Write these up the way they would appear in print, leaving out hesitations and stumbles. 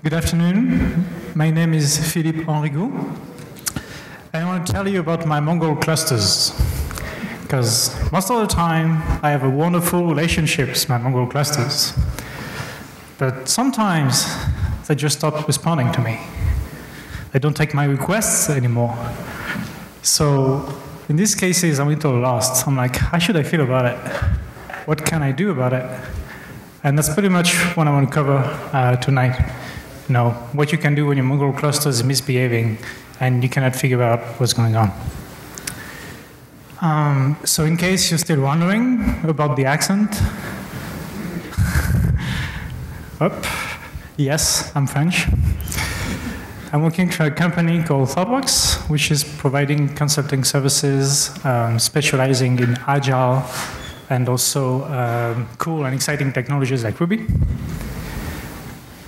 Good afternoon. My name is Philippe Hanrigou. I want to tell you about my Mongrel clusters, because most of the time I have a wonderful relationship with my Mongrel clusters. But sometimes they just stop responding to me. They don't take my requests anymore. So in these cases, I'm a little lost. I'm like, how should I feel about it? What can I do about it? And that's pretty much what I want to cover tonight. You know, what you can do when your Mongrel cluster is misbehaving and you cannot figure out what's going on. So in case you're still wondering about the accent, yes, I'm French. I'm working for a company called ThoughtWorks, which is providing consulting services, specializing in agile and also cool and exciting technologies like Ruby.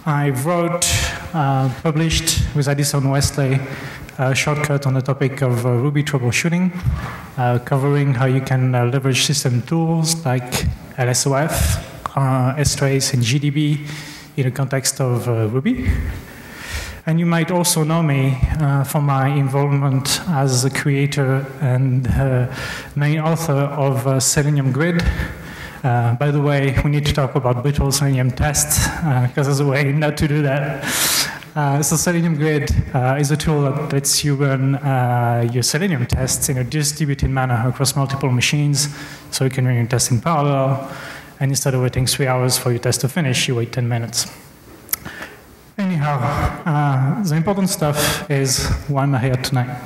I wrote, published with Addison Wesley a shortcut on the topic of Ruby troubleshooting, covering how you can leverage system tools like LSOF, Dtrace, and Gdb in the context of Ruby. And you might also know me for my involvement as a creator and main author of Selenium Grid. By the way, we need to talk about brittle Selenium tests, because there's a way not to do that. So Selenium Grid is a tool that lets you run your Selenium tests in a distributed manner across multiple machines, so you can run your tests in parallel, and instead of waiting 3 hours for your test to finish, you wait 10 minutes. Anyhow, the important stuff is why I'm here tonight.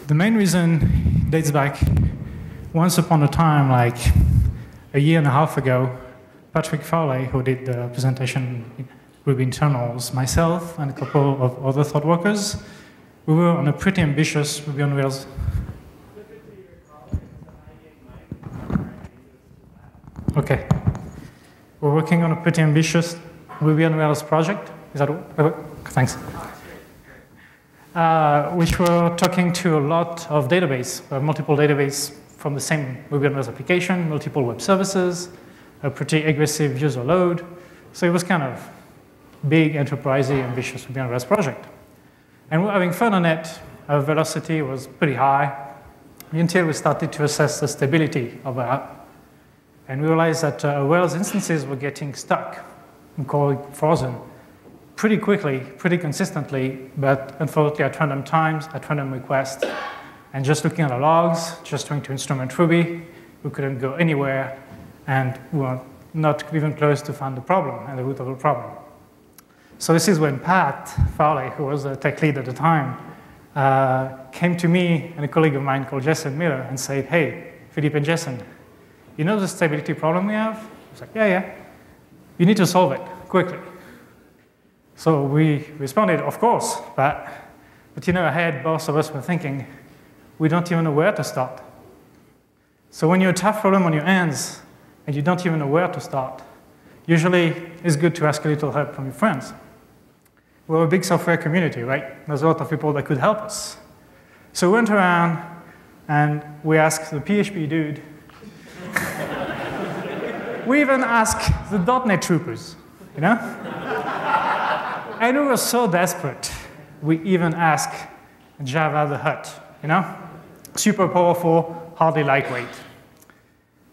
The main reason dates back once upon a time, like a year and a half ago. Patrick Farley, who did the presentation in Ruby internals, myself, and a couple of other thought workers, we were on a pretty ambitious Ruby on Rails. Okay. We're working on a pretty ambitious Ruby on Rails project. Is that all? Thanks. Which we're talking to a lot of database, multiple database from the same Ruby on Rails application, multiple web services, a pretty aggressive user load. So it was kind of big, enterprisey, ambitious Ruby on Rails project. And we're having fun on it. Our velocity was pretty high until we started to assess the stability of our app. And we realized that Rails instances were getting stuck and called frozen pretty quickly, pretty consistently, but unfortunately at random times, at random requests. And just looking at the logs, just trying to instrument Ruby, we couldn't go anywhere, and we were not even close to find the problem and the root of the problem. So this is when Pat Farley, who was the tech lead at the time, came to me and a colleague of mine called Jason Miller and said, hey, Philippe and Jason, you know the stability problem we have? I was like, yeah. You need to solve it quickly. So we responded, of course, but you know, ahead, both of us were thinking, we don't even know where to start. So when you have a tough problem on your hands and you don't even know where to start, usually it's good to ask a little help from your friends. We're a big software community, right? There's a lot of people that could help us. So we went around and we asked the PHP dude. We even asked the .NET troopers, you know? And we were so desperate, we even asked Java the Hut, you know? Super powerful, hardly lightweight.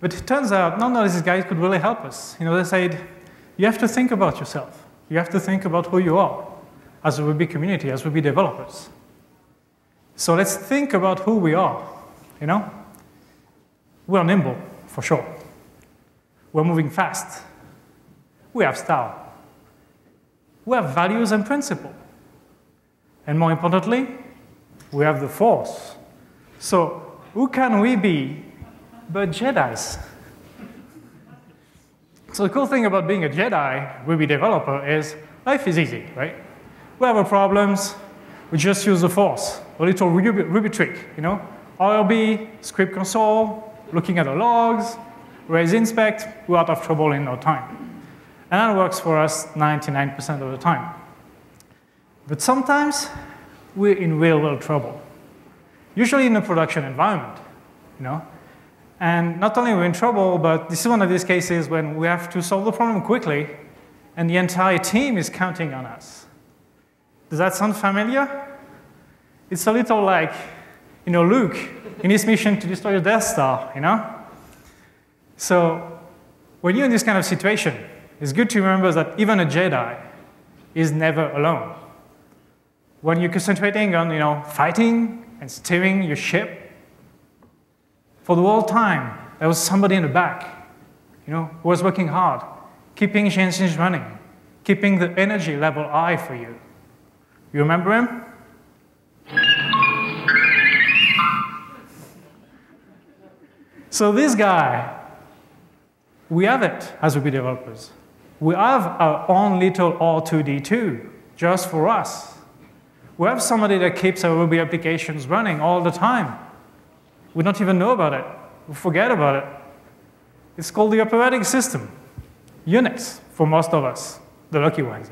But it turns out none of these guys could really help us. You know, they said, you have to think about yourself. You have to think about who you are as a Ruby community, as Ruby developers. So let's think about who we are, you know? We're nimble, for sure. We're moving fast. We have style. We have values and principle. And more importantly, we have the Force. So who can we be but Jedis? So the cool thing about being a Jedi Ruby developer is life is easy, right? We have our problems. We just use the Force, a little Ruby trick, you know? IRB, script console, looking at the logs, raise inspect, we're out of trouble in no time. And that works for us 99% of the time. But sometimes we're in real trouble, usually in a production environment, you know? And not only we're in trouble, but this is one of these cases when we have to solve the problem quickly, and the entire team is counting on us. Does that sound familiar? It's a little like, Luke in his mission to destroy the Death Star, So when you're in this kind of situation, it's good to remember that even a Jedi is never alone. When you're concentrating on, fighting and steering your ship, for the whole time, there was somebody in the back, who was working hard, keeping the engines running, keeping the energy level high for you. You remember him? So this guy, we have it as Ruby developers. We have our own little R2D2 just for us. We have somebody that keeps our Ruby applications running all the time. We don't even know about it. We forget about it. It's called the operating system. Unix, for most of us, the lucky ones,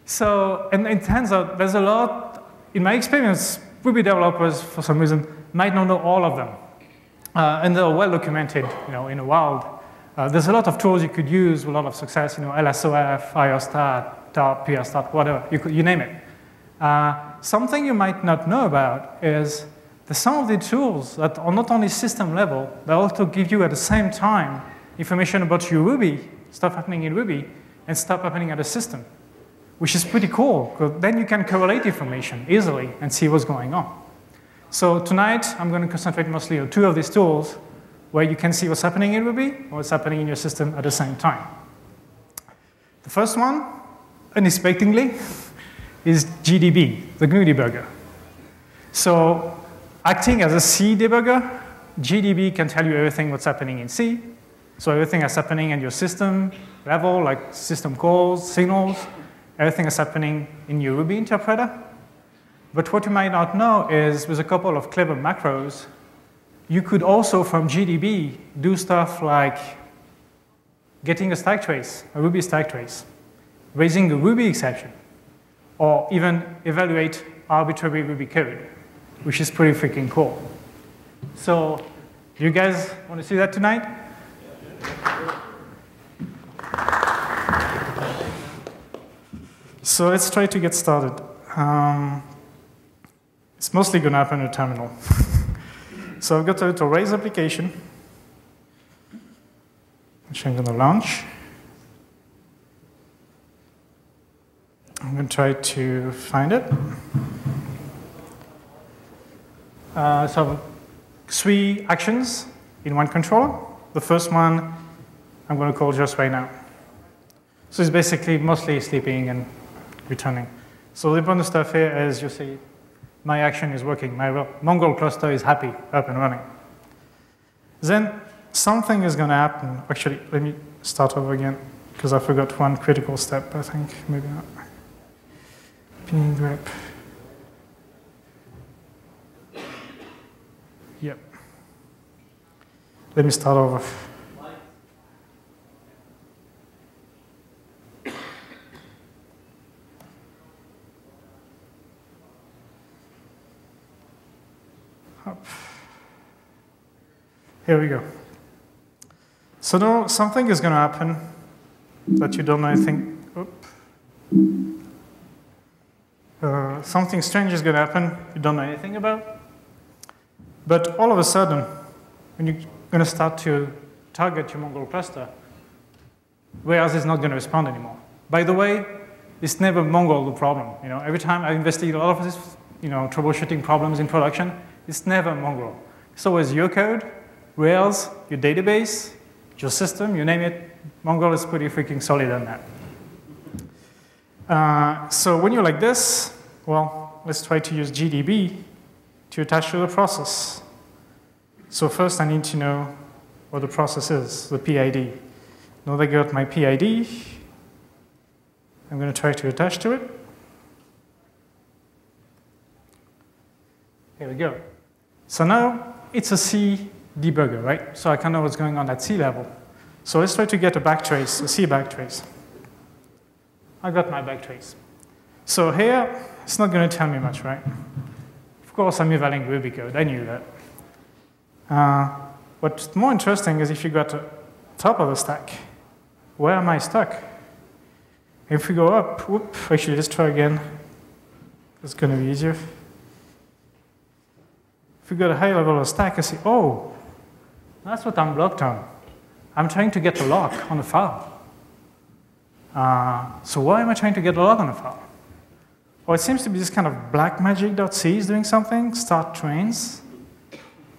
So, and it turns out there's a lot, in my experience, Ruby developers, for some reason, might not know all of them. And they're well documented, in the wild. There's a lot of tools you could use with a lot of success, LSOF, IOStat, TOP, PRStat, whatever, you name it. Something you might not know about is that some of the tools that are not only system level, they also give you at the same time information about your Ruby, stuff happening in Ruby, and stuff happening at the system, which is pretty cool, because then you can correlate information easily and see what's going on. So tonight, I'm going to concentrate mostly on two of these tools where you can see what's happening in Ruby and what's happening in your system at the same time. The first one, unexpectedly, is GDB, the GNU debugger. So acting as a C debugger, GDB can tell you everything what's happening in C. So everything that's happening in your system level, like system calls, signals, everything that's happening in your Ruby interpreter. But what you might not know is with a couple of clever macros, you could also, from GDB, do stuff like getting a stack trace, a Ruby stack trace, raising a Ruby exception, or even evaluate arbitrary Ruby code, which is pretty freaking cool. So, you guys want to see that tonight? So let's try to get started. It's mostly going to happen in a terminal. So I've got a little Rails application, which I'm going to launch. I'm going to try to find it. So 3 actions in one controller. The first one I'm going to call just right now. So it's basically mostly sleeping and returning. So the important stuff here is you see my action is working. My Mongrel cluster is happy, up and running. Then something is going to happen. Actually, let me start over again because I forgot one critical step, I think. Maybe not. Ping grep. Yep. Let me start over. Up. Here we go. So now something is going to happen that you don't know anything. Something strange is going to happen you don't know anything about. But all of a sudden, when you're going to start to target your Mongrel cluster, Rails is not going to respond anymore. By the way, it's never Mongrel the problem. Every time I investigate a lot of this, troubleshooting problems in production, it's never Mongrel. It's always your code, Rails, your database, your system, you name it. Mongrel is pretty freaking solid on that. So when you're like this, well, let's try to use GDB to attach to the process. So first I need to know what the process is, the PID. Now that I got my PID, I'm going to try to attach to it. Here we go. So now it's a C debugger, right? So I can know what's going on at C level. So let's try to get a backtrace, a C backtrace. I got my backtrace. So here, it's not going to tell me much, right? Of course, I'm evaluating Ruby code. I knew that. What's more interesting is if you got top of the stack. Where am I stuck? If we go up, whoop, actually, let's try again. It's going to be easier. If we go to high level of the stack, I see, oh, that's what I'm blocked on. I'm trying to get a lock on a file. So why am I trying to get a lock on a file? Well, it seems to be this kind of blackmagic.c is doing something, start trains.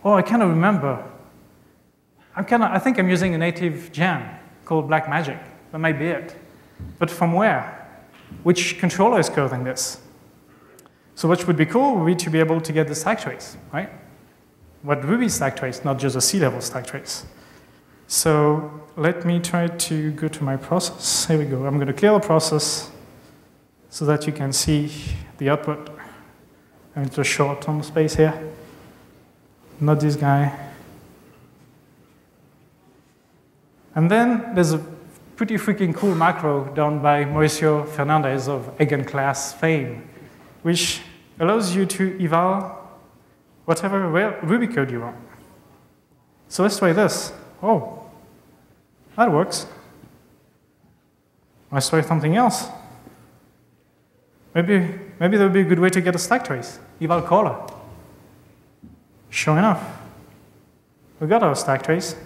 Oh, I kind of remember. I think I'm using a native gem called Blackmagic. That might be it. But from where? Which controller is coding this? So what would be cool would be to be able to get the stack trace, right? What Ruby stack trace, not just a C-level stack trace. So let me try to go to my process. Here we go. I'm going to clear the process so that you can see the output. I'm just short on the space here. Not this guy. And then there's a pretty freaking cool macro done by Mauricio Fernandez of Eigenclass fame, which allows you to eval whatever Ruby code you want. So let's try this. Oh, that works. Let's try something else. Maybe that would be a good way to get a stack trace. Eval caller. Sure enough, we got our stack trace.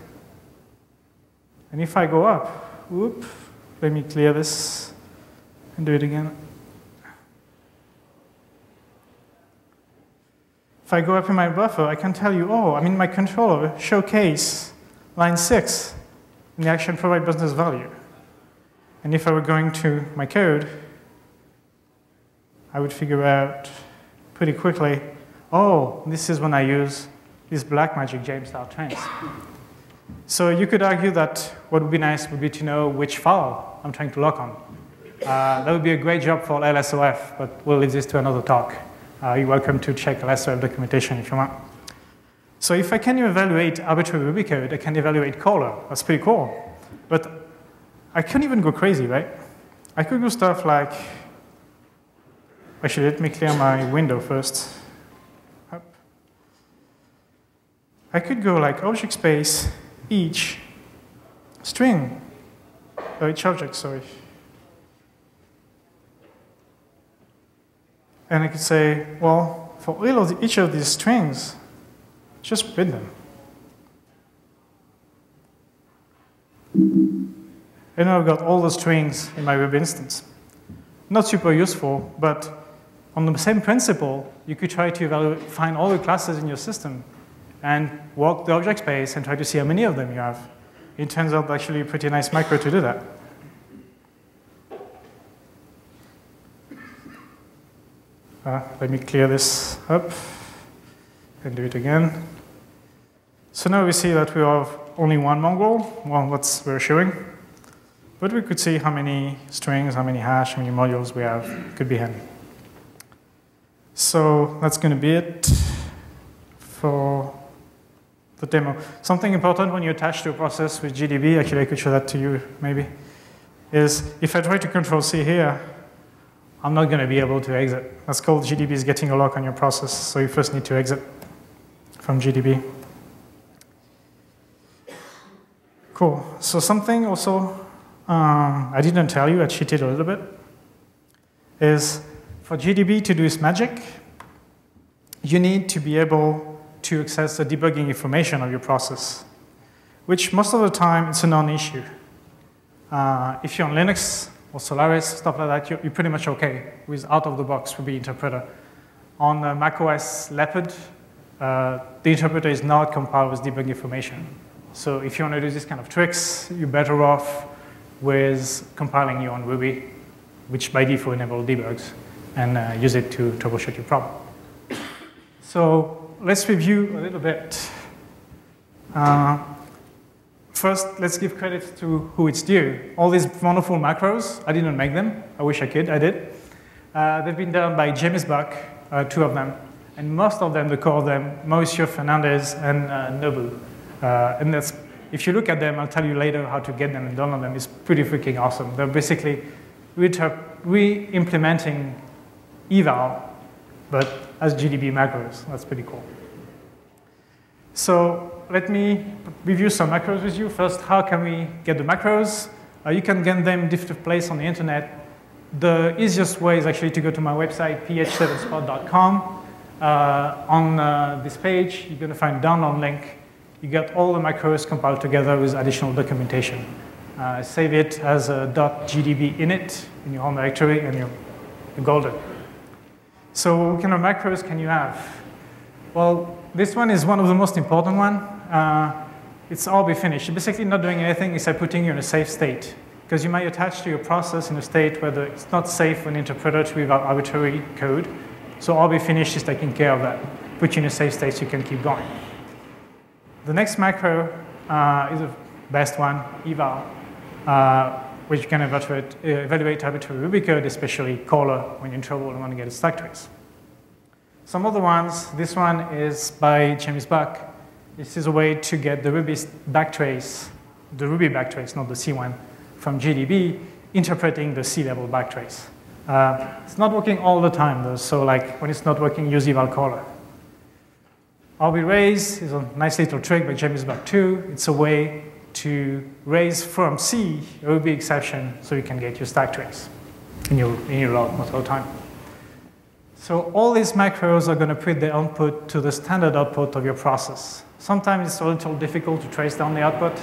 And if I go up, whoop, let me clear this and do it again. If I go up in my buffer, I can tell you, oh, I'm in my controller, showcase, line 6, in the action provide business value. And if I were going to my code, I would figure out pretty quickly, oh, this is when I use this Blackmagic James style trains. So you could argue that what would be nice would be to know which file I'm trying to lock on. That would be a great job for LSOF, but we'll leave this to another talk. You're welcome to check LSOF documentation if you want. So if I can evaluate arbitrary Ruby code, I can evaluate caller. That's pretty cool. But I can't even go crazy, right? I could do stuff like, actually, let me clear my window first. Up. I could go like object space, each string, or each object, sorry. And I could say, well, for each of these strings, just print them. And now I've got all the strings in my Ruby instance. Not super useful, but on the same principle, you could try to find all the classes in your system and walk the object space and try to see how many of them you have. It turns out actually a pretty nice macro to do that. Let me clear this up and do it again. So now we see that we have only one mongrel, well, what we're showing. But we could see how many strings, how many hash, how many modules we have. Could be handy. So that's going to be it for the demo. Something important when you attach to a process with Gdb, actually I could show that to you maybe, is if I try to control C here, I'm not going to be able to exit. That's called Gdb is getting a lock on your process, so you first need to exit from Gdb. Cool. So something also I didn't tell you, I cheated a little bit, is for Gdb to do its magic, you need to be able to access the debugging information of your process, which most of the time it's a non-issue. If you're on Linux or Solaris, stuff like that, you're pretty much okay with out-of-the-box Ruby interpreter. On macOS Leopard, the interpreter is not compiled with debug information. So if you want to do this kind of tricks, you're better off with compiling your own Ruby, which by default enables debugs, and use it to troubleshoot your problem. So let's review a little bit. First, let's give credit to who it's due. All these wonderful macros, I didn't make them. I wish I could, I did. They've been done by James Buck, 2 of them. And most of them, the core of them, Mauricio Fernandez and Nobu. And that's, if you look at them, I'll tell you later how to get them and download them. It's pretty freaking awesome. They're basically re-implementing eval, but as Gdb macros. That's pretty cool. So let me review some macros with you. First, how can we get the macros? You can get them in different places on the internet. The easiest way is actually to go to my website, ph7spot.com. On this page, you're going to find a download link. You get all the macros compiled together with additional documentation. Save it as a .gdb init in your home directory, and you're golden. So what kind of macros can you have? Well, this one is one of the most important ones. It's all be finished. You're basically not doing anything except putting you in a safe state, because you might attach to your process in a state where it's not safe for an interpreter to read arbitrary code. So all be finished is taking care of that. Put you in a safe state so you can keep going. The next macro is the best one, eval, which you can evaluate arbitrary Ruby code, especially caller when you're in trouble and want to get a stack trace. Some other ones, this one is by James Buck. This is a way to get the Ruby backtrace, the Ruby backtrace, not the C one, from Gdb, interpreting the C-level backtrace. It's not working all the time, though, so like when it's not working, use eval caller. RB raise is a nice little trick by James Buck too. It's a way to raise from C a Ruby exception so you can get your stack trace in your log most of the time. So all these macros are going to put the output to the standard output of your process. Sometimes it's a little difficult to trace down the output.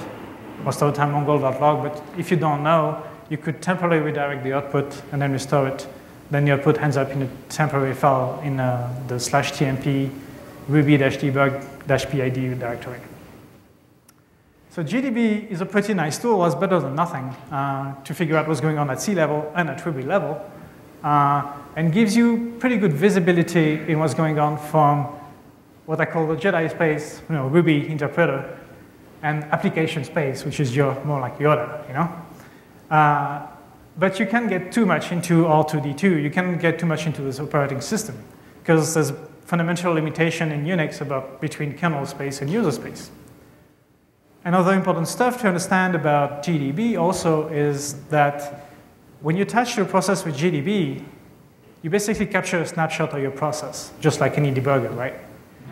Most of the time, mongrel.log, but if you don't know, you could temporarily redirect the output and then restore it. Then your output ends up in a temporary file in the /tmp ruby-debug-pid directory. So Gdb is a pretty nice tool. It's better than nothing to figure out what's going on at C level and at Ruby level, and gives you pretty good visibility in what's going on from what I call the Jedi space, Ruby interpreter, and application space, which is more like Yoda, But you can't get too much into R2D2. You can't get too much into this operating system, because there's a fundamental limitation in Unix between kernel space and user space. Another important stuff to understand about Gdb also is that when you attach your process with Gdb, you basically capture a snapshot of your process, just like any debugger, right?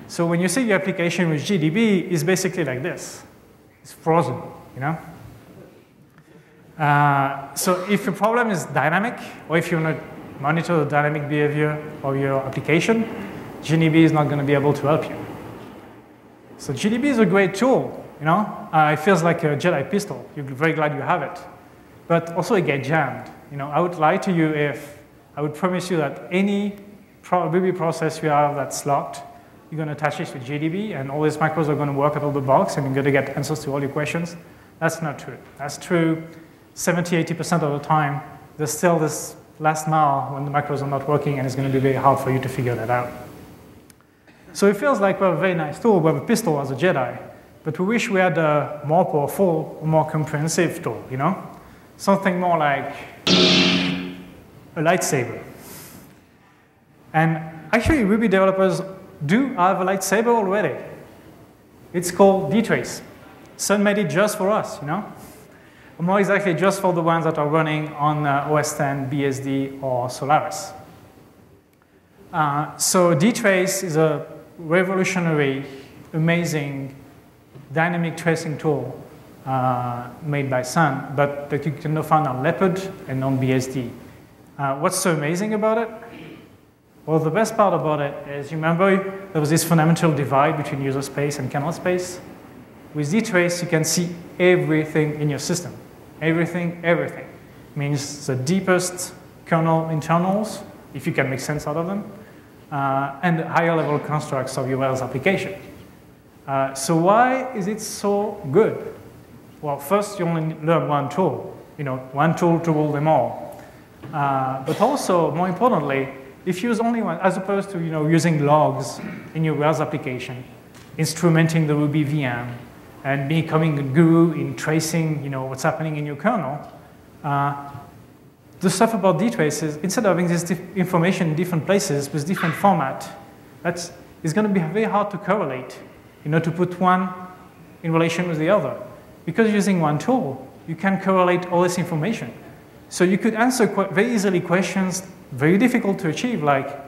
So when you see your application with Gdb, it's basically like this. It's frozen, So if your problem is dynamic, or if you want to monitor the dynamic behavior of your application, Gdb is not going to be able to help you. So Gdb is a great tool, It feels like a Jedi pistol. You're very glad you have it. But also it gets jammed. I would lie to you if I would promise you that any Ruby process you have that's locked, you're going to attach it with Gdb, and all these macros are going to work out of the box, and you're going to get answers to all your questions. That's not true. That's true 70–80% of the time. There's still this last mile when the macros are not working, and it's going to be very hard for you to figure that out. So it feels like we have a very nice tool. We have a pistol as a Jedi, but we wish we had a more powerful, more comprehensive tool, Something more like a lightsaber. And actually, Ruby developers do have a lightsaber already. It's called Dtrace. Sun made it just for us, Or more exactly, just for the ones that are running on OS X, BSD, or Solaris. So Dtrace is a revolutionary, amazing, dynamic tracing tool made by Sun, but that you can now find on Leopard and on BSD. What's so amazing about it? Well, the best part about it is, you remember there was this fundamental divide between user space and kernel space? With Dtrace, you can see everything in your system. Everything. Means the deepest kernel internals, if you can make sense out of them, and the higher level constructs of your Rails application. So why is it so good? Well, first, you only learn one tool. One tool to rule them all. But also, more importantly, if you use only one, as opposed to using logs in your Rails application, instrumenting the Ruby VM, and becoming a guru in tracing what's happening in your kernel, the stuff about Dtrace is, instead of having this information in different places with different format, it's going to be very hard to correlate, to put one in relation with the other. Because using one tool, you can correlate all this information. So you could answer very easily questions very difficult to achieve, like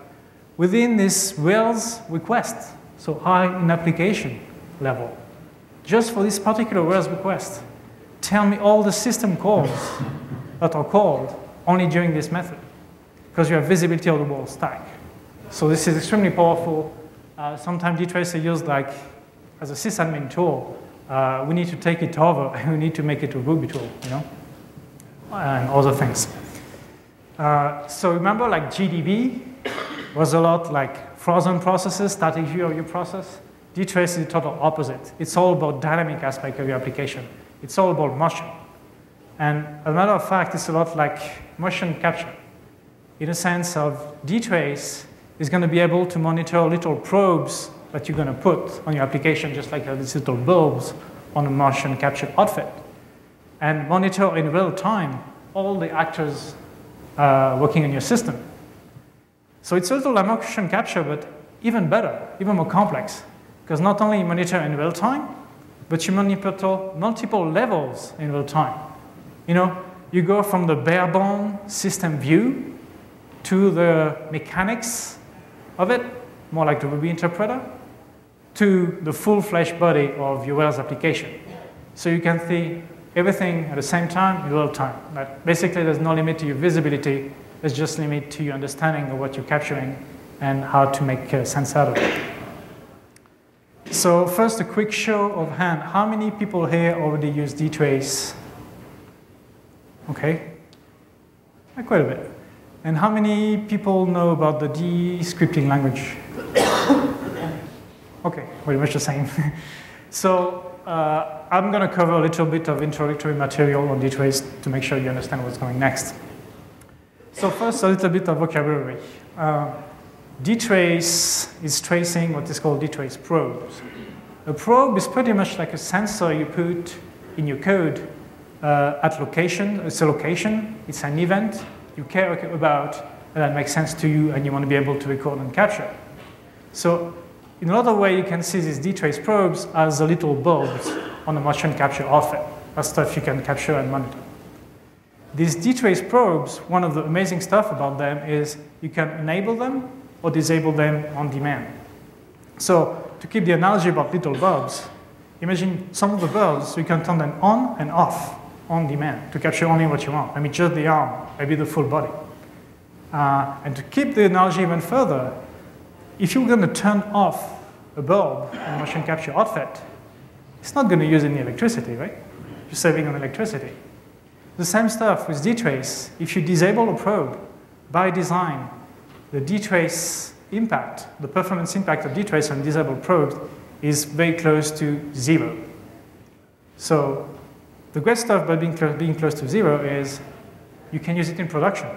within this Rails request, so high in application level, just for this particular Rails request, tell me all the system calls that are called only during this method, because you have visibility of the whole stack. So this is extremely powerful. Sometimes Dtrace is used like as a sysadmin tool. We need to take it over, and we need to make it a Ruby tool, you know, and other things. So remember, like Gdb was a lot like frozen processes, static view of your process. Dtrace is the total opposite. It's all about dynamic aspect of your application. It's all about motion. And as a matter of fact, it's a lot like motion capture, in a sense of Dtrace is going to be able to monitor little probes that you're going to put on your application, just like these little bulbs on a motion capture outfit, and monitor in real time all the actors working in your system. So it's a little like motion capture, but even better, even more complex, because not only you monitor in real time, but you monitor multiple levels in real time. You know, you go from the bare bone system view to the mechanics of it, more like the Ruby interpreter, to the full-fledged body of your Rails application. So you can see everything at the same time in real time. But basically, there's no limit to your visibility. There's just limit to your understanding of what you're capturing and how to make sense out of it. So first, a quick show of hand. How many people here already use Dtrace? Okay, quite a bit. And how many people know about the D scripting language? Okay, pretty much the same. So I'm going to cover a little bit of introductory material on Dtrace to make sure you understand what's going next. So first, a little bit of vocabulary. Dtrace is tracing what is called Dtrace probes. A probe is pretty much like a sensor you put in your code at location. It's a location, it's an event you care about, and that makes sense to you, and you want to be able to record and capture. So in another way, you can see these Dtrace probes as the little bulbs on the motion capture outfit. That's stuff you can capture and monitor. These Dtrace probes, one of the amazing stuff about them is you can enable them or disable them on demand. So to keep the analogy about little bulbs, imagine some of the bulbs, you can turn them on and off on demand to capture only what you want. I mean, just the arm, maybe the full body. And to keep the analogy even further, if you're going to turn off a bulb in a motion capture outfit, it's not going to use any electricity, right? You're saving on electricity. The same stuff with Dtrace. If you disable a probe, by design, the Dtrace impact, the performance impact of Dtrace on disabled probes is very close to 0. So the great stuff about being close to 0 is you can use it in production.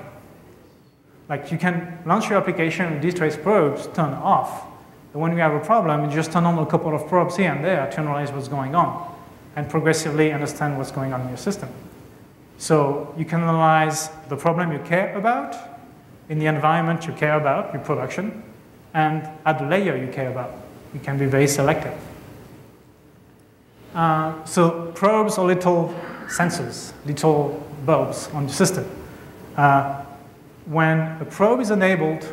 Like you can launch your application with Dtrace probes, turn off. And when we have a problem, you just turn on a couple of probes here and there to analyze what's going on and progressively understand what's going on in your system. So you can analyze the problem you care about in the environment you care about, your production, and at the layer you care about. You can be very selective. So probes are little sensors, little bulbs on the system. When a probe is enabled,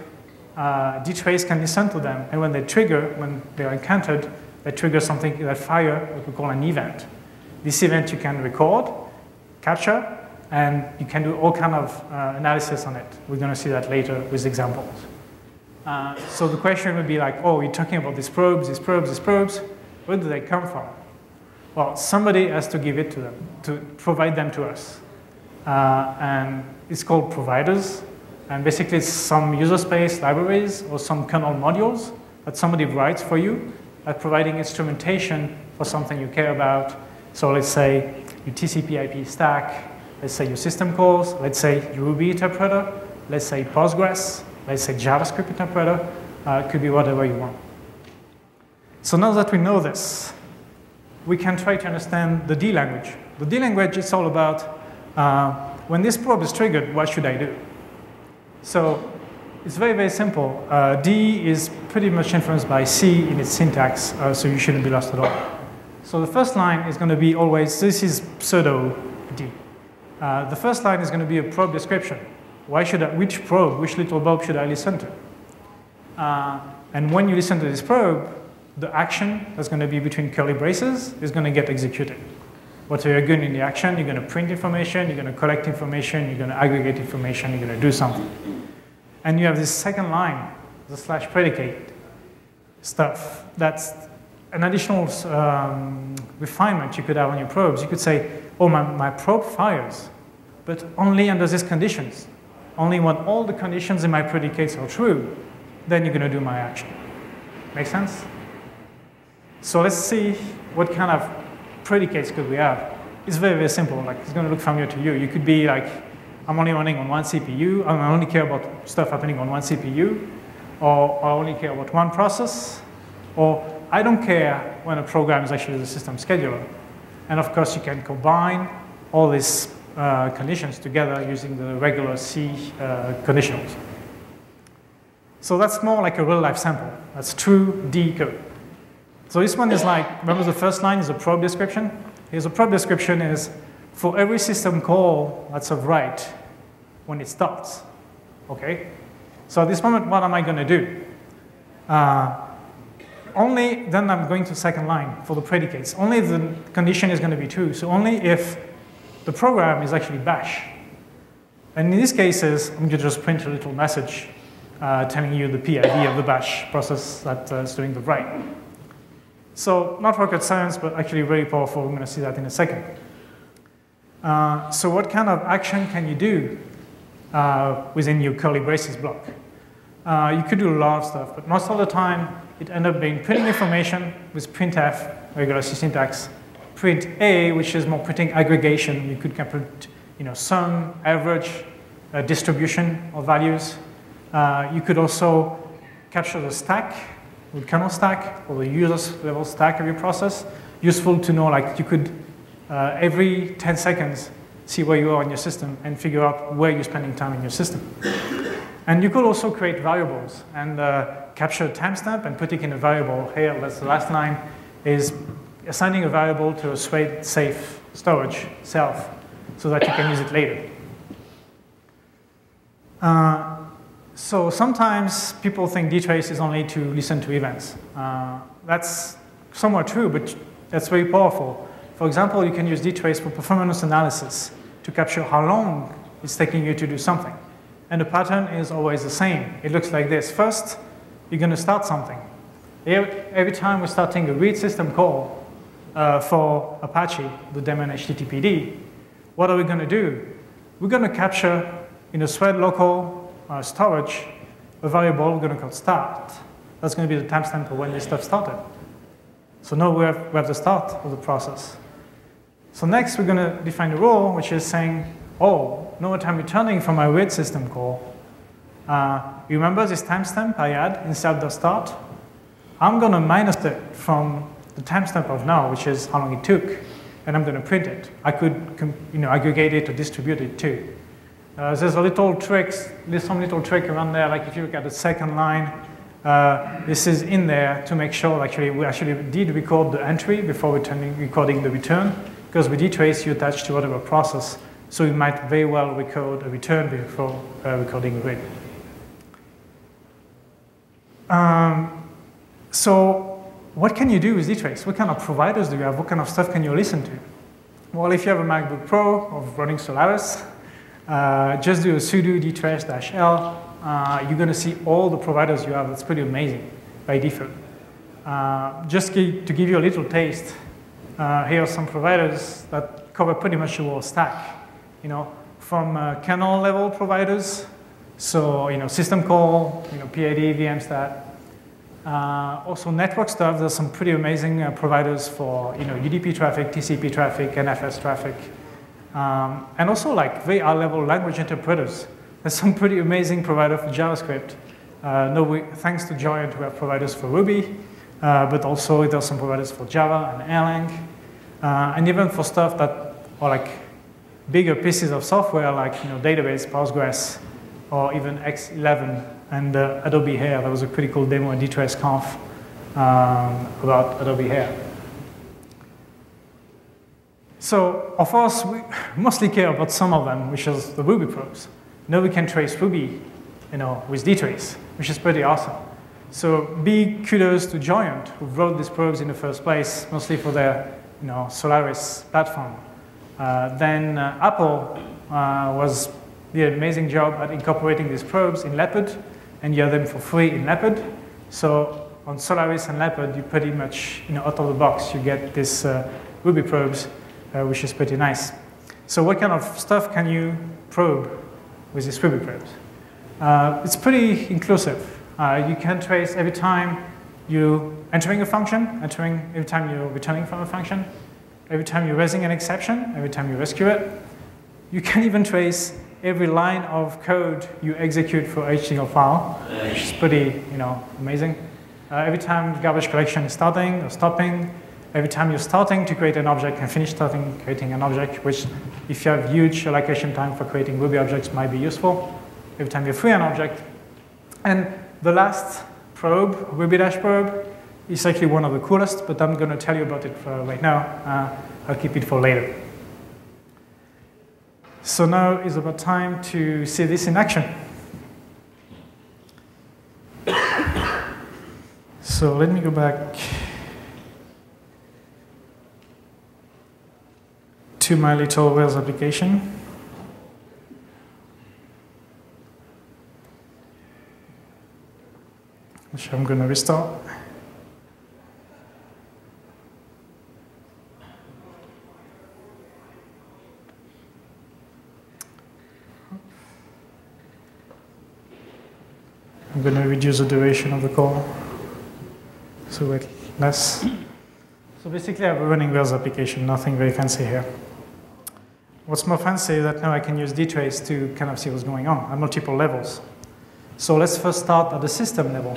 Dtrace can listen to them, and when they trigger, when they are encountered, they trigger something that fire, what we call an event. This event you can record, capture, and you can do all kind of analysis on it. We're going to see that later with examples. So the question would be like, oh, you're talking about these probes, these probes, these probes. Where do they come from? Well, somebody has to give it to them, to provide them to us. And it's called providers. And basically, it's some user space libraries or some kernel modules that somebody writes for you, providing instrumentation for something you care about. So let's say your TCP/IP stack, let's say your system calls, let's say your Ruby interpreter, let's say Postgres, let's say JavaScript interpreter. It could be whatever you want. So now that we know this, we can try to understand the D language. The D language is all about when this probe is triggered, what should I do? So it's very, very simple. D is pretty much influenced by C in its syntax, so you shouldn't be lost at all. So the first line is going to be always, this is pseudo D. The first line is going to be a probe description. Which probe, which little bulb should I listen to? And when you listen to this probe, the action that's going to be between curly braces is going to get executed. What you're doing in the action, you're going to print information, you're going to collect information, you're going to aggregate information, you're going to do something. And you have this second line, the slash predicate stuff. That's an additional refinement you could have on your probes. You could say, oh, my probe fires, but only under these conditions. Only when all the conditions in my predicates are true, then you're going to do my action. Make sense? So let's see what kind of predicates could we have. It's very, very simple. Like, it's going to look familiar to you. You could be like, I'm only running on one CPU. I only care about stuff happening on one CPU. Or I only care about one process. Or I don't care when a program is actually the system scheduler. And of course, you can combine all these conditions together using the regular C conditionals. So that's more like a real-life sample. That's true D code. So this one is like, remember the first line is a probe description? Here's a probe description is for every system call that's of write when it starts. Okay? So at this moment, what am I going to do? Only then I'm going to second line for the predicates. Only if the condition is going to be true. So only if the program is actually bash. And in these cases, I'm going to just print a little message telling you the PID of the bash process that is doing the write. So not rocket science, but actually very powerful. We're going to see that in a second. So what kind of action can you do within your curly braces block? You could do a lot of stuff, but most of the time, it ends up being printing information with printf, regular C syntax, print A, which is more printing aggregation. You could print sum, average, distribution of values. You could also capture the stack, the kernel stack, or the user level stack of your process. Useful to know, like you could, every 10 seconds, see where you are in your system and figure out where you're spending time in your system. And you could also create variables and capture a timestamp and put it in a variable. Here, that's the last line, is assigning a variable to a safe storage self so that you can use it later. So sometimes people think Dtrace is only to listen to events. That's somewhat true, but that's very powerful. For example, you can use Dtrace for performance analysis to capture how long it's taking you to do something. And the pattern is always the same. It looks like this. First, you're going to start something. Every time we're starting a read system call for Apache, the daemon HTTPD, what are we going to do? We're going to capture in a thread local storage a variable we're going to call start. That's going to be the timestamp of when this stuff started. So now we have the start of the process. So next, we're going to define a rule, which is saying, oh, know what I'm returning from my read system call. You remember this timestamp I had inside the start? I'm going to minus it from the timestamp of now, which is how long it took, and I'm going to print it. I could aggregate it or distribute it too. There's a little trick, there's some little trick around there, like if you look at the second line, this is in there to make sure we actually did record the entry before recording the return, because with Dtrace you attach to whatever process, so you might very well record a return before recording a read. So what can you do with Dtrace? What kind of providers do you have? What kind of stuff can you listen to? Well, if you have a MacBook Pro or running Solaris, just do a sudo dtrace-l. You're going to see all the providers you have. That's pretty amazing by default. Just to give you a little taste, here are some providers that cover pretty much the whole stack. From kernel level providers, so system call, PID, VMstat. Also network stuff. There's some pretty amazing providers for UDP traffic, TCP traffic, NFS traffic. And also like very high-level language interpreters. There's some pretty amazing provider for JavaScript. Thanks to Giant, we have providers for Ruby, but also there's some providers for Java and Erlang, and even for stuff that are like bigger pieces of software, like database, Postgres, or even X11 and Adobe Hair. There was a pretty cool demo at Dtrace Conf about Adobe Hair. So, of course, we mostly care about some of them, which is the Ruby probes. Now we can trace Ruby, with Dtrace, which is pretty awesome. So big kudos to Giant, who wrote these probes in the first place, mostly for their Solaris platform. Then Apple did an amazing job at incorporating these probes in Leopard, and you have them for free in Leopard. So on Solaris and Leopard, you pretty much, out of the box, you get this Ruby probes, which is pretty nice. So what kind of stuff can you probe with these Ruby probes? It's pretty inclusive. You can trace every time you're entering a function, every time you're returning from a function, every time you're raising an exception, every time you rescue it. You can even trace every line of code you execute for each single file, which is pretty amazing. Every time garbage collection is starting or stopping, every time you're starting to create an object and finish creating an object, which if you have huge allocation time for creating Ruby objects might be useful. Every time you free an object. And the last probe, Ruby-probe, is actually one of the coolest, but I'm going to tell you about it right now. I'll keep it for later. So now is about time to see this in action. So let me go back to my little Rails application. Which I'm going to restart. I'm going to reduce the duration of the call, so wait less. So basically I have a running Rails application, nothing very fancy here. What's more fancy is that now I can use Dtrace to kind of see what's going on at multiple levels. So let's first start at the system level.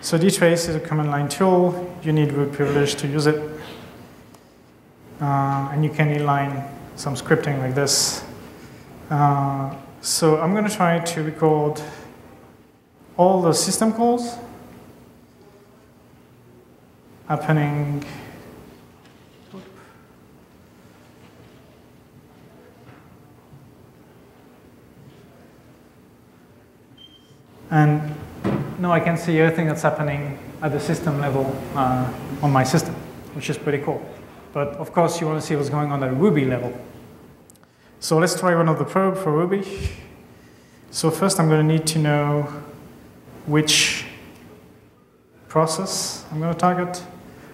So Dtrace is a command line tool. You need root privilege to use it. And you can inline some scripting like this. So I'm going to try to record all the system calls happening. And now I can see everything that's happening at the system level on my system, which is pretty cool. But of course, you want to see what's going on at Ruby level. So let's try one of the probe for Ruby. So first, I'm going to need to know which process I'm going to target.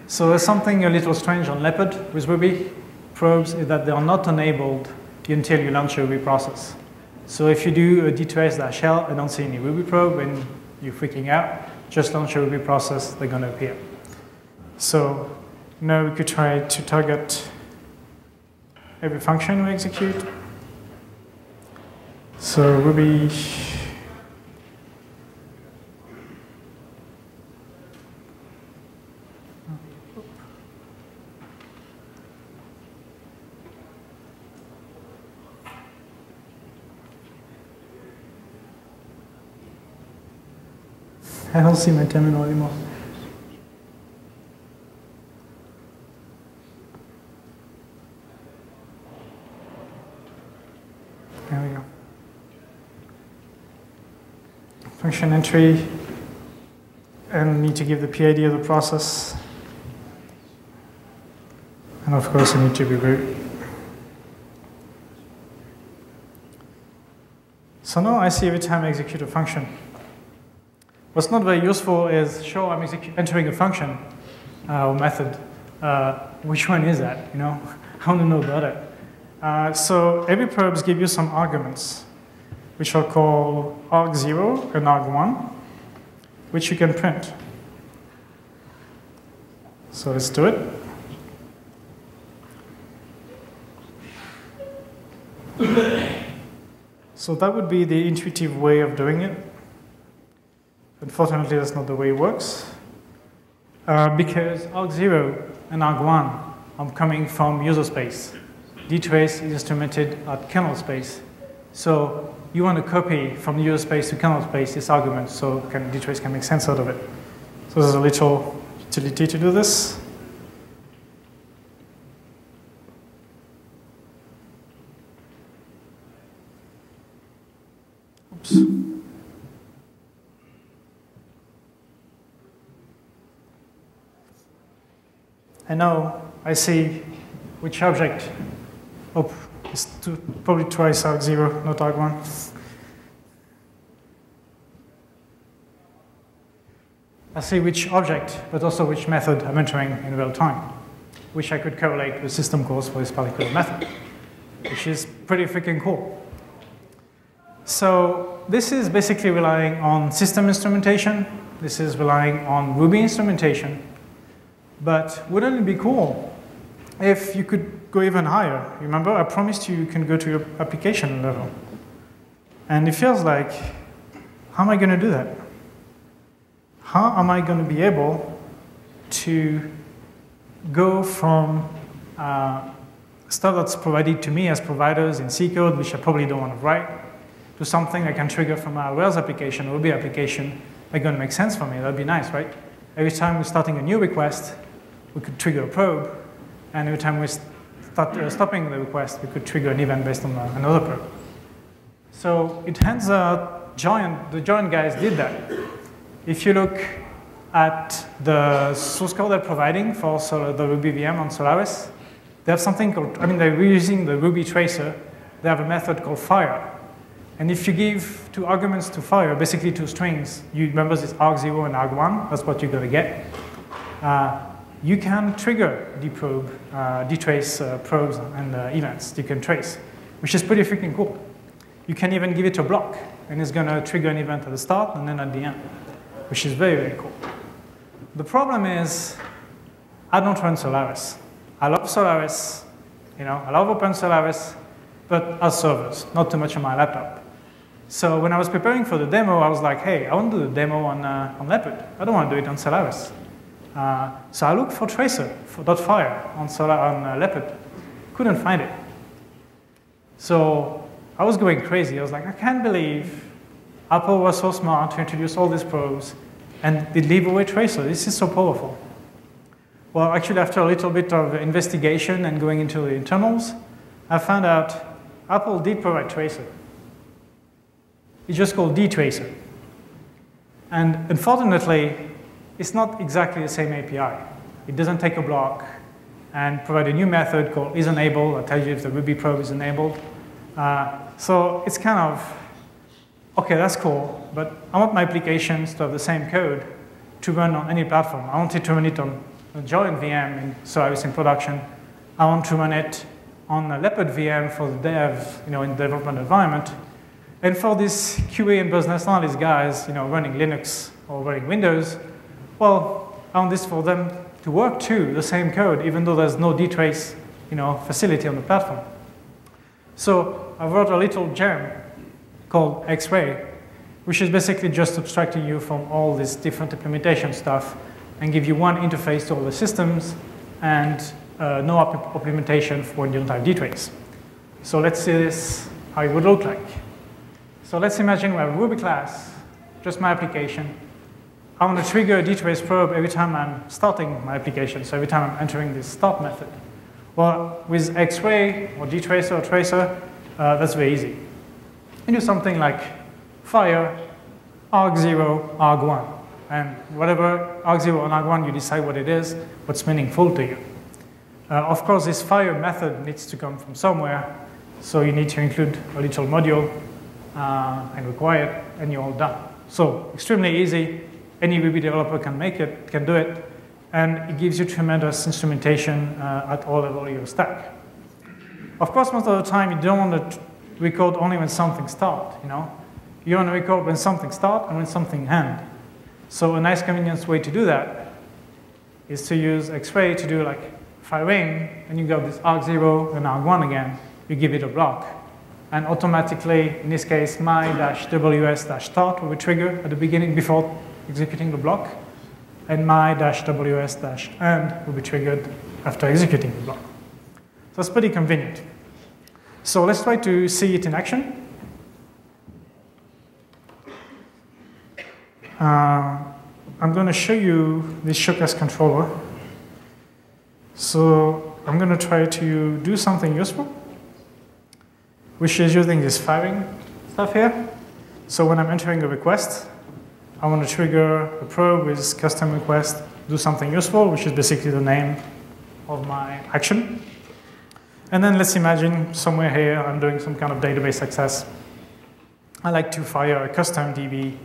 So there's something a little strange on Leopard with Ruby probes is that they are not enabled until you launch a Ruby process. So if you do a dtrace-l, I don't see any Ruby probe, and you're freaking out, just launch a Ruby process, they're going to appear. So now we could try to target every function we execute. So Ruby I don't see my terminal anymore. There we go. Function entry, and need to give the PID of the process. And of course, I need to be root. So now I see every time I execute a function. What's not very useful is, sure, I'm entering a function or method. Which one is that? I want to know about it. So every probes give you some arguments, which are called arg0 and arg1, which you can print. So let's do it. So that would be the intuitive way of doing it. Unfortunately, that's not the way it works. Because arg0 and arg1 are coming from user space. Dtrace is instrumented at kernel space. So you want to copy from user space to kernel space this argument so Dtrace can make sense out of it. So there's a little utility to do this. Oops. And now I see which object. Oh, it's probably twice arg0, not arg1. I see which object, but also which method I'm entering in real time, which I could correlate with system calls for this particular method, which is pretty freaking cool. So this is basically relying on system instrumentation. This is relying on Ruby instrumentation. But wouldn't it be cool if you could go even higher? Remember, I promised you can go to your application level. And it feels like, how am I going to do that? How am I going to be able to go from stuff that's provided to me as providers in C code, which I probably don't want to write, to something I can trigger from a Rails application, a Ruby application, that's going to make sense for me? That'd be nice, right? Every time we're starting a new request, we could trigger a probe. And every time we start stopping the request, we could trigger an event based on another probe. So it turns out the Giant guys did that. If you look at the source code they're providing for the Ruby VM on Solaris, they have something called, they're reusing the Ruby tracer. They have a method called fire. And if you give 2 arguments to fire, basically 2 strings, you remember this arg0 and arg1, that's what you're going to get. You can trigger Dtrace probes and events you can trace, which is pretty freaking cool. You can even give it a block, and it's going to trigger an event at the start and then at the end, which is very, very cool. The problem is, I don't run Solaris. I love Solaris, I love Open Solaris, but as servers, not too much on my laptop. So when I was preparing for the demo, I was like, hey, I want to do the demo on Leopard. I don't want to do it on Solaris. So I looked for tracer, for .fire on Leopard. Couldn't find it. So I was going crazy. I was like, I can't believe Apple was so smart to introduce all these probes and did leave away tracer. This is so powerful. Well, actually, after a little bit of investigation and going into the internals, I found out Apple did provide tracer. It's just called Dtrace. And unfortunately, it's not exactly the same API. It doesn't take a block and provide a new method called isEnable that tells you if the Ruby probe is enabled. So it's kind of, OK, that's cool, but I want my applications to have the same code to run on any platform. I want it to run it on a Giant VM in Solaris in production. I want to run it on a Leopard VM for the dev, in the development environment. And for these QA and business analyst guys, running Linux or running Windows, well, I want this for them to work too, the same code, even though there's no Dtrace, facility on the platform. So I wrote a little gem called X-Ray, which is basically just abstracting you from all this different implementation stuff and give you one interface to all the systems and no implementation for when you don't have Dtrace. So let's see this, how it would look like. So let's imagine we have a Ruby class, just my application. I want to trigger a Dtrace probe every time I'm starting my application, so every time I'm entering this start method. Well, with X-Ray or Dtracer or tracer, that's very easy. You do something like fire, arg0, arg1. And whatever arg0 and arg1, you decide what it is, what's meaningful to you. Of course, this fire method needs to come from somewhere, so you need to include a little module and require it, and you're all done. So extremely easy. Any Ruby developer can make it, can do it, and it gives you tremendous instrumentation at all levels of your stack. Of course, most of the time, you don't want to record only when something starts. You want to record when something starts and when something ends. So a nice convenience way to do that is to use X-Ray to do like firing, and you got this arg0 and arg1 again. You give it a block. And automatically, in this case, my-ws-start will be triggered at the beginning before executing the block. And my-ws-end will be triggered after executing the block. So that's pretty convenient. So let's try to see it in action. I'm going to show you this showcase controller. So I'm going to try to do something useful, which is using this firing stuff here. So when I'm entering a request, I want to trigger a probe with custom request, do something useful, which is basically the name of my action. And then let's imagine somewhere here I'm doing some kind of database access. I like to fire a custom DB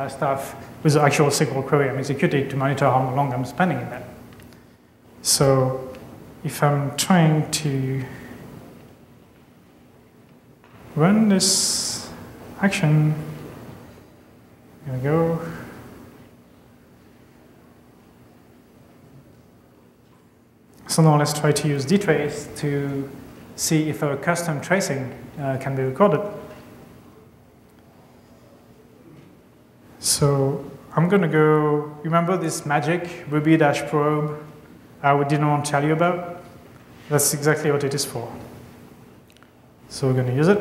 stuff with the actual SQL query I'm executing to monitor how long I'm spending in that. So if I'm trying to run this action, here we go. So now let's try to use Dtrace to see if a custom tracing can be recorded. So I'm going to go, remember this magic Ruby-probe we didn't want to tell you about? That's exactly what it is for. So we're going to use it.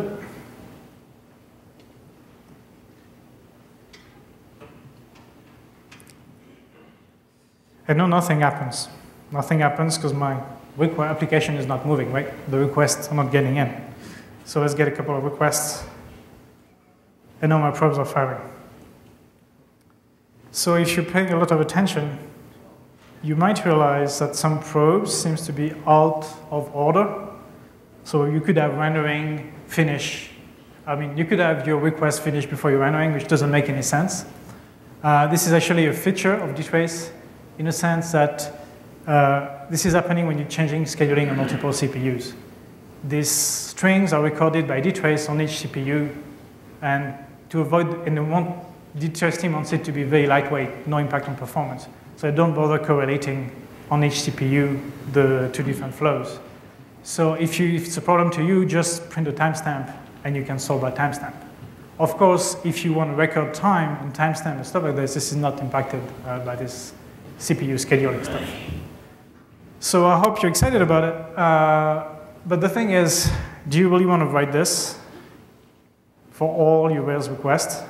And no, nothing happens. Nothing happens because my application is not moving, right? The requests are not getting in. So let's get a couple of requests. And now my probes are firing. So if you're paying a lot of attention, you might realize that some probes seems to be out of order. So you could have rendering finish. I mean, you could have your request finish before your rendering, which doesn't make any sense. This is actually a feature of Dtrace in a sense that this is happening when you're changing scheduling on multiple CPUs. These strings are recorded by Dtrace on each CPU, and to avoid, and the Dtrace team wants it to be very lightweight, no impact on performance. So don't bother correlating on each CPU the two different flows. So if it's a problem to you, just print a timestamp, and you can solve that timestamp. Of course, if you want to record time and timestamp and stuff like this is not impacted by this CPU scheduling stuff. So I hope you're excited about it. But the thing is, do you really want to write this for all your Rails requests?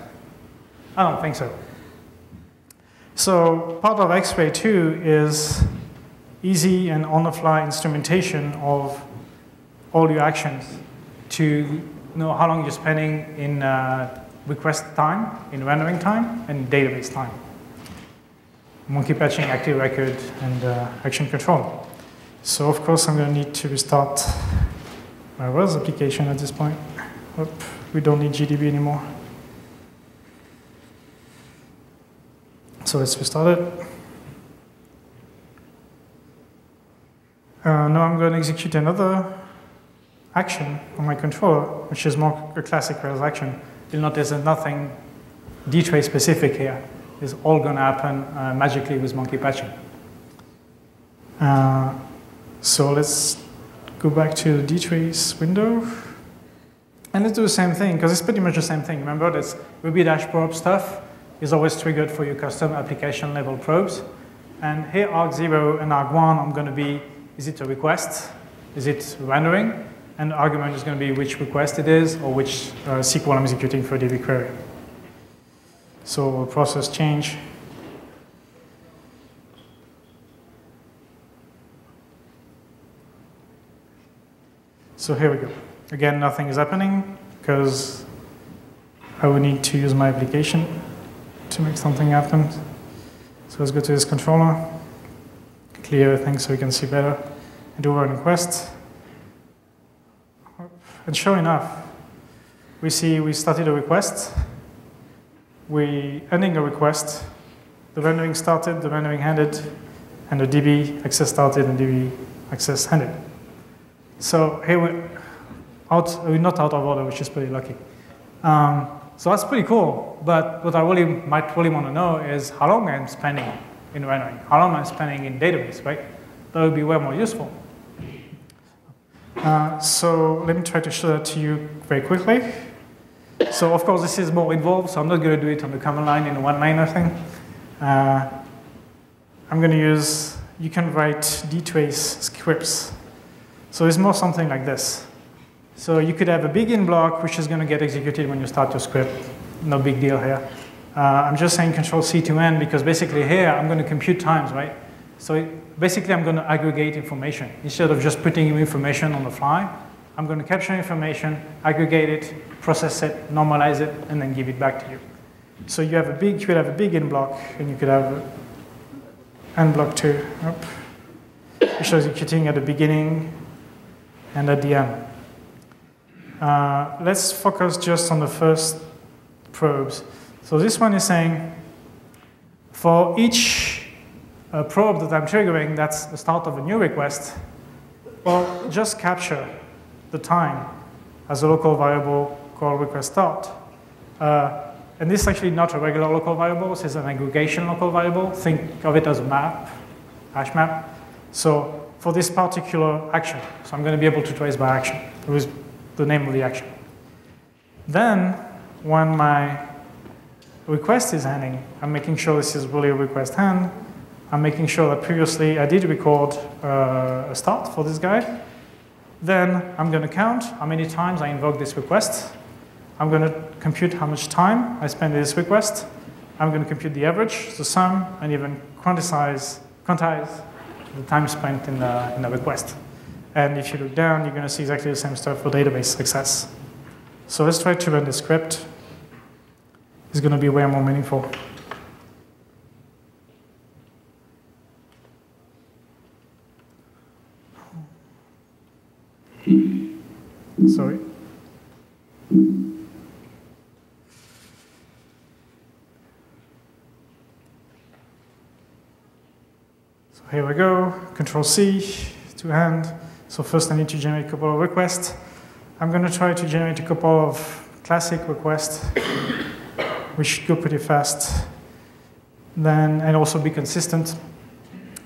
I don't think so. So part of X-Ray 2 is easy and on-the-fly instrumentation of all your actions to know how long you're spending in request time, in rendering time, and database time. Monkey patching, active record, and action control. So of course I'm going to need to restart my Rails application at this point. Oop, we don't need Gdb anymore. So let's restart it. Now I'm going to execute another action on my controller, which is more a classic Rails action. You'll notice there's nothing Dtrace specific here. It's all going to happen magically with monkey patching. So let's go back to the Dtrace window. And let's do the same thing, because it's pretty much the same thing. Remember, this Ruby-probe stuff is always triggered for your custom application level probes. And here, arg0 and arg1, I'm going to be, is it a request? Is it rendering? And the argument is going to be which request it is, or which SQL I'm executing for a DB query. So process change. So here we go. Again, nothing is happening because I would need to use my application to make something happen. So let's go to this controller, clear everything so we can see better, and do a request. And sure enough, we see we started a request. We ending a request. The rendering started, the rendering ended, and the DB access started and DB access ended. So here we're not out of order, which is pretty lucky. So that's pretty cool. But what I might really want to know is how long I'm spending in rendering, how long I'm spending in database, right? That would be way more useful. So let me try to show that to you very quickly. So of course this is more involved, so I'm not going to do it on the command line in a one-liner thing. I'm going to use, you can write Dtrace scripts. So it's more something like this. So you could have a begin block, which is going to get executed when you start your script. No big deal here. I'm just saying Control-C to end, because basically here I'm going to compute times, right? So basically I'm going to aggregate information. Instead of just putting information on the fly, I'm going to capture information, aggregate it, process it, normalize it, and then give it back to you. So you could have a begin block, and you could have an end block too. which is executing at the beginning and at the end. Let's focus just on the first probes. So this one is saying, for each probe that I'm triggering, that's the start of a new request, well, just capture the time as a local variable called request start. And this is actually not a regular local variable. This is an aggregation local variable. Think of it as a map, hash map. So for this particular action, so I'm going to be able to trace by action, with the name of the action. Then, when my request is ending, I'm making sure this is really a request end. I'm making sure that previously I did record a start for this guy. Then I'm going to count how many times I invoke this request. I'm going to compute how much time I spend in this request. I'm going to compute the average, the sum, and even quantize the time spent in the request. And if you look down, you're going to see exactly the same stuff for database access. So let's try to run the script. It's going to be way more meaningful. Sorry. So here we go, Control-C, to hand. So first I need to generate a couple of requests. I'm going to try to generate a couple of classic requests, which should go pretty fast. Then, and also be consistent.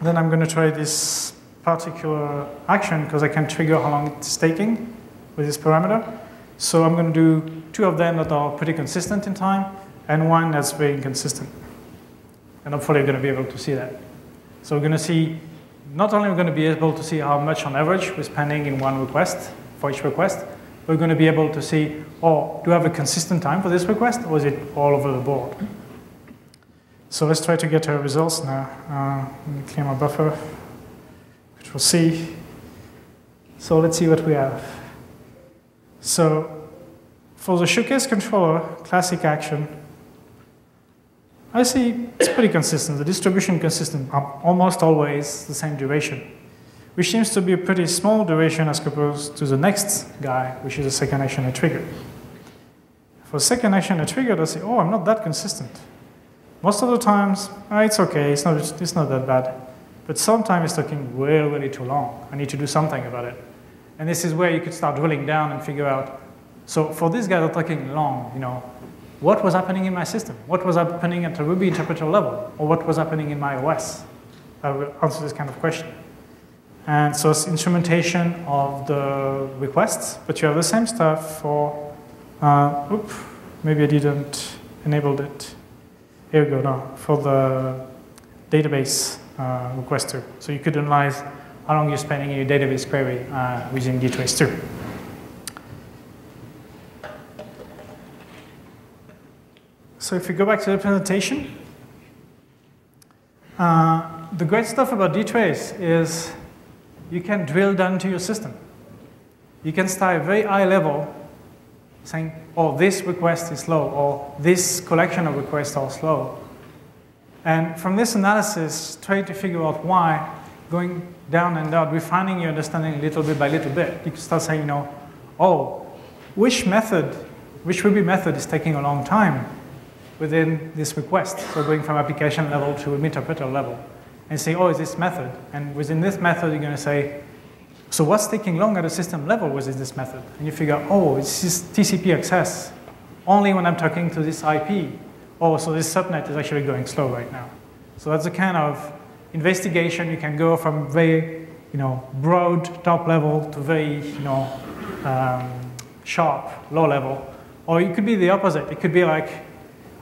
Then I'm going to try this particular action, because I can trigger how long it's taking with this parameter. So I'm going to do 2 of them that are pretty consistent in time, and 1 that's very inconsistent. And hopefully you're going to be able to see that. So we're going to see, not only are we going to be able to see how much on average we're spending in one request, for each request, we're going to be able to see, oh, do I have a consistent time for this request, or is it all over the board? So let's try to get our results now. Let me clear my buffer. Control-C. So let's see what we have. So for the showcase controller, classic action, I see it's pretty consistent. The distribution consistent, almost always the same duration, which seems to be a pretty small duration as opposed to the next guy, which is the second action I triggered. For the second action I triggered, I say, oh, I'm not that consistent. Most of the times, it's okay, it's not that bad. But sometimes it's taking really, really too long. I need to do something about it. And this is where you could start drilling down and figure out, so for these guys that are taking long, what was happening in my system? What was happening at the Ruby interpreter level? Or what was happening in my OS? I will answer this kind of question. And so it's instrumentation of the requests, but you have the same stuff for, maybe I didn't enable it. Here we go, no, for the database requester. So you could analyze how long you're spending in your database query using Dtrace 2. So if we go back to the presentation, the great stuff about Dtrace is you can drill down to your system. You can start very high level saying, oh, this request is slow, or this collection of requests are slow. And from this analysis, try to figure out why, going down and down, refining your understanding little bit by little bit. You can start saying, oh, which Ruby method is taking a long time within this request? So going from application level to interpreter level. And say, oh, it's this method. And within this method, you're going to say, so what's taking long at a system level within this method? And you figure, oh, it's this TCP access. Only when I'm talking to this IP. Oh, so this subnet is actually going slow right now. So that's the kind of investigation. You can go from very, broad top level to very, sharp low level. Or it could be the opposite. It could be like,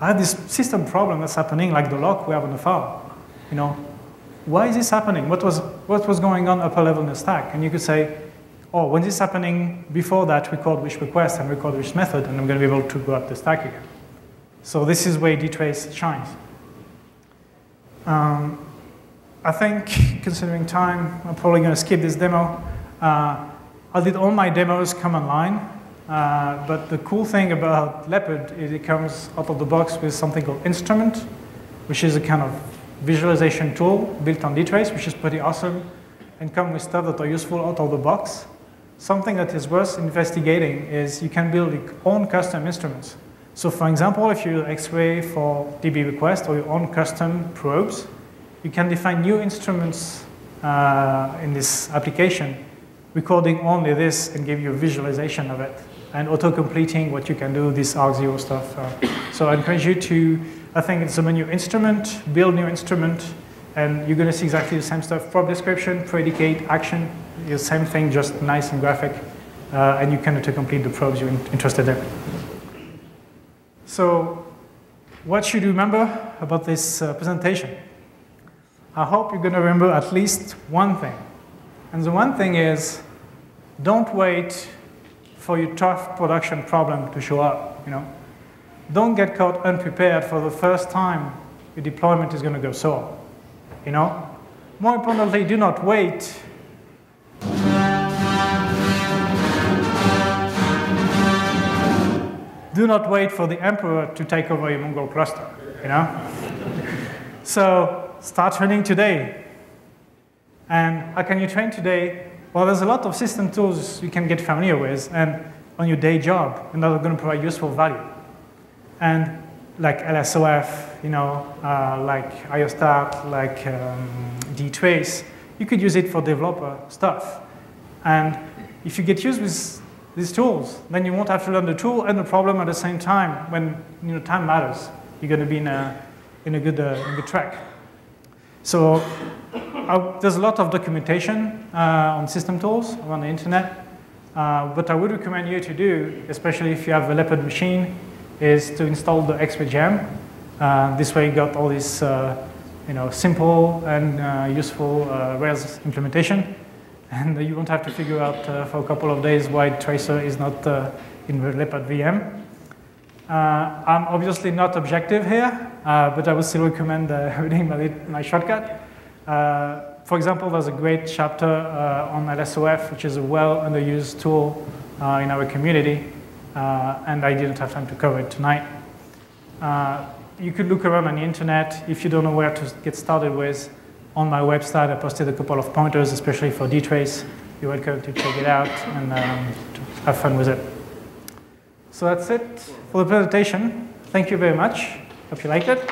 I have this system problem that's happening, like the lock we have on the file. Why is this happening? What was going on upper level in the stack? And you could say, oh, when this is happening, before that, record which request and record which method, and I'm going to be able to go up the stack again. So this is where Dtrace shines. I think, considering time, I'm probably going to skip this demo. I did all my demos come online, but the cool thing about Leopard is it comes out of the box with something called Instrument, which is a kind of visualization tool built on Dtrace, which is pretty awesome. and come with stuff that are useful out of the box. Something that is worth investigating is you can build your own custom instruments. So for example, if you use X-ray for DB request or your own custom probes, you can define new instruments in this application, recording only this and give you a visualization of it, and auto-completing what you can do, this arc0 stuff. So I encourage you to, I think it's a new instrument, build new instrument, and you're going to see exactly the same stuff. Probe description, predicate, action, the same thing, just nice and graphic, and you can auto-complete the probes you're interested in. So what should you remember about this presentation? I hope you're going to remember at least one thing. And the one thing is, don't wait for your tough production problem to show up. Don't get caught unprepared for the first time your deployment is going to go sour. More importantly, do not wait. Do not wait for the emperor to take over your Mongrel cluster. So start training today. And how can you train today? Well, there's a lot of system tools you can get familiar with and on your day job, and that are going to provide useful value. And like LSOF, like IOStat, like Dtrace, you could use it for developer stuff. And if you get used with these tools, then you won't have to learn the tool and the problem at the same time. When time matters, you're going to be in a good track. So there's a lot of documentation on system tools around the internet. What I would recommend you to do, especially if you have a Leopard machine, is to install the X-ray gem. This way you got all this simple and useful Rails implementation. And you won't have to figure out for a couple of days why Tracer is not in the Leopard VM. I'm obviously not objective here, but I would still recommend reading my shortcut. For example, there's a great chapter on LSOF, which is a well-underused tool in our community, and I didn't have time to cover it tonight. You could look around on the internet if you don't know where to get started with. On my website, I posted a couple of pointers, especially for Dtrace. You're welcome to check it out and to have fun with it. So that's it for the presentation. Thank you very much. Hope you liked it.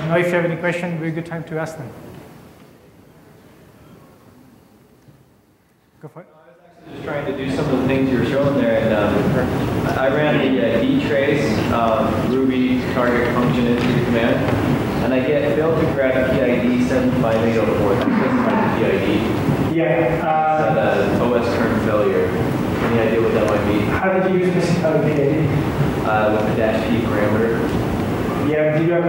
Now, if you have any questions, very good time to ask them. Go for it. Just trying to do some of the things you were showing there, and I ran the Dtrace Ruby target function into the command, and I get failed to grab PID 75804. That doesn't have the PID. Yeah. It's OS kernel failure. Any idea what that might be? How did you use this PID? With the -p parameter. Yeah. Do you have a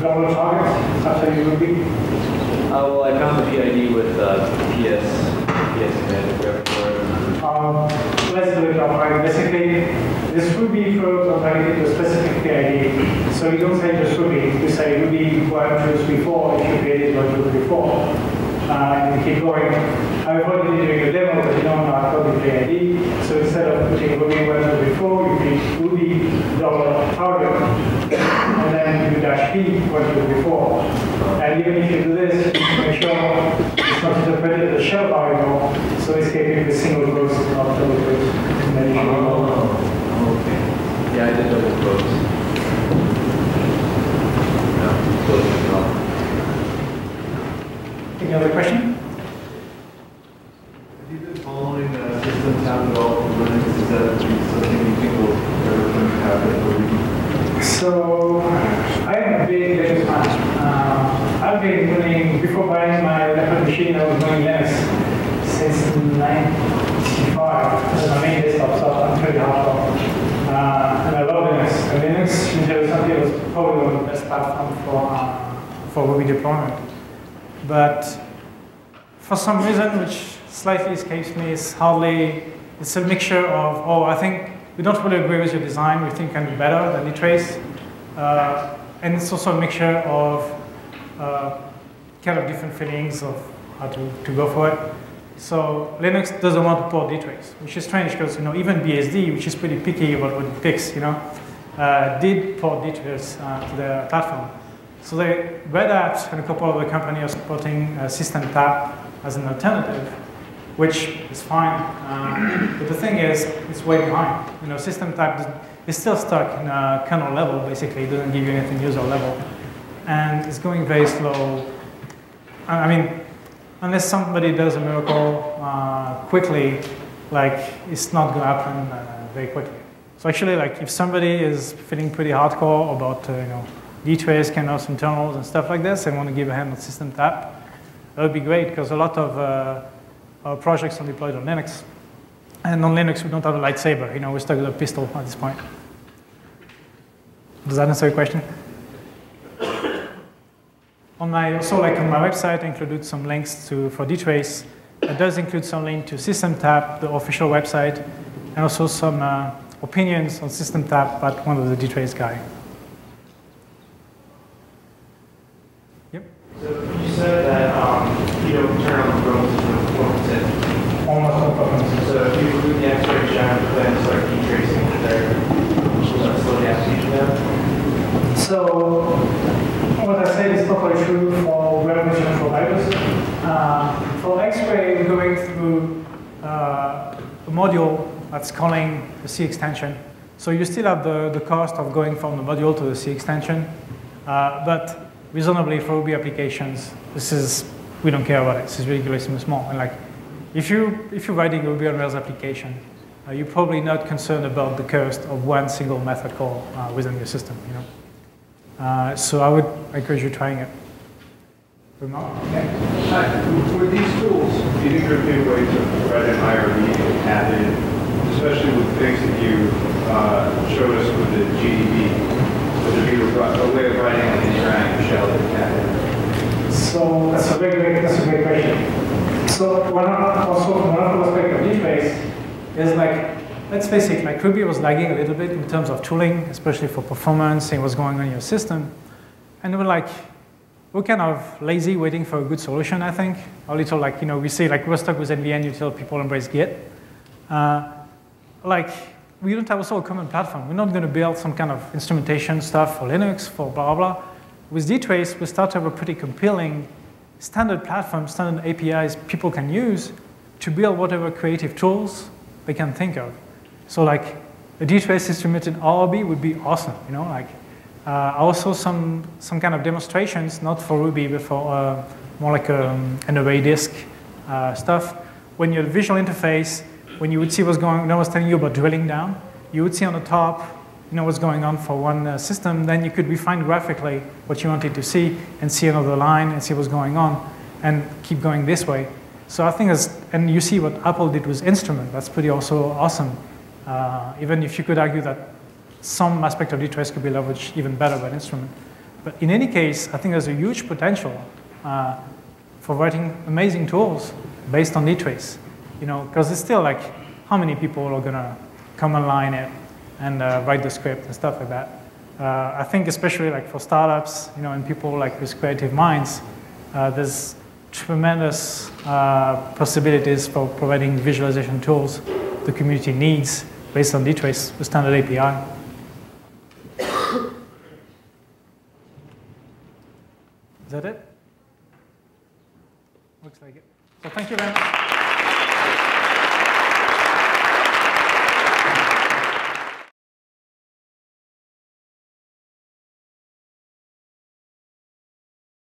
global target after you Ruby? Well, I found the PID with PS command. Let's do it outright. Basically, this Ruby probes are targeted to a specific PID. So you don't say just Ruby. You say Ruby 1, 2, 3, 4 if you created 1, 2, 3, 4. And you keep going. I've already doing a demo, but you don't know how to code the PID. So instead of putting Ruby 1, 2, 3, 4, you create Ruby $target. And then you do -p 1, 2, 3, 4. And even if you do this, make sure it's not interpreted as a shell variable, so it's keeping the single quotes, not double quotes. And then you can okay. Yeah, I did double quotes. Any other question? Have you been following systems tab developed for Linux? Is that something you think will ever come to happen? So, I am a big Linux fan. I've been running, before buying my Leopard machine, I was running Linux since 1995. That's my main desktop, so I'm pretty hardcore. And I love Linux. And Linux, in something was probably one of the best platform for Ruby deployment. But for some reason, which slightly escapes me, it's a mixture of, I think we don't really agree with your design, we think it can be better than Dtrace. And it's also a mixture of kind of different feelings of how to go for it. So Linux doesn't want to port Dtrace, which is strange because even BSD, which is pretty picky about what it picks, did port Dtrace to their platform. So Red Hat and a couple of other companies are supporting System Tap as an alternative, which is fine. But the thing is, it's way behind. System Tap is still stuck in a kernel level, basically. It doesn't give you anything user level. And it's going very slow. I mean, unless somebody does a miracle quickly, it's not going to happen very quickly. So actually, if somebody is feeling pretty hardcore about Dtrace, kernels, internals, and stuff like this, and want to give a hand on System Tap, that would be great, because a lot of our projects are deployed on Linux. And on Linux, we don't have a lightsaber. We're stuck with a pistol at this point. Does that answer your question? On my website, I included some links for Dtrace. It does include some link to System Tap, the official website, and also some opinions on System Tap by one of the Dtrace guys. Yep. So you said that you don't turn on the Chrome system Almost no problems. So if you include the X-ray shot plans start detracing there, will that slow the application down? So what I said is totally true for web mission providers. For X-ray, we're going through a module that's calling the C extension. So you still have the cost of going from the module to the C extension, but reasonably for Ruby applications, we don't care about it. This is ridiculously small. And if you're writing a Ruby on Rails application, you're probably not concerned about the cost of one single method call within your system. So I would encourage you trying it. With these tools, do you think there would be a way to write an IRB and have it, especially with things that you showed us with the GDB? Would there be a way of writing an interactive shell that can have it? So that's a great question. So one of the aspects of Dtrace is let's face it, Ruby was lagging a little bit in terms of tooling, especially for performance and what's going on in your system. And we're kind of lazy waiting for a good solution, I think. A little we say we're stuck with NVN until people embrace Git. We don't have also a common platform. We're not going to build some kind of instrumentation stuff for Linux, for blah, blah, blah. With Dtrace, we start to have a pretty compelling standard platform, standard APIs people can use to build whatever creative tools they can think of. So a Dtrace instrumented RB would be awesome, also some kind of demonstrations, not for Ruby, but for more like an array disk stuff. When your visual interface, when you would see what's going on, I was telling you about drilling down, you would see on the top, what's going on for one system, then you could refine graphically what you wanted to see and see another line and see what's going on and keep going this way. So I think and you see what Apple did with Instrument, that's pretty also awesome. Even if you could argue that some aspect of Dtrace could be leveraged even better by Instrument. But in any case, I think there's a huge potential for writing amazing tools based on Dtrace. Because it's still how many people are going to come online it and write the script and stuff like that. I think especially for startups, and people with creative minds, there's tremendous possibilities for providing visualization tools the community needs based on Dtrace, the standard API. Is that it? Looks like it. So thank you very much.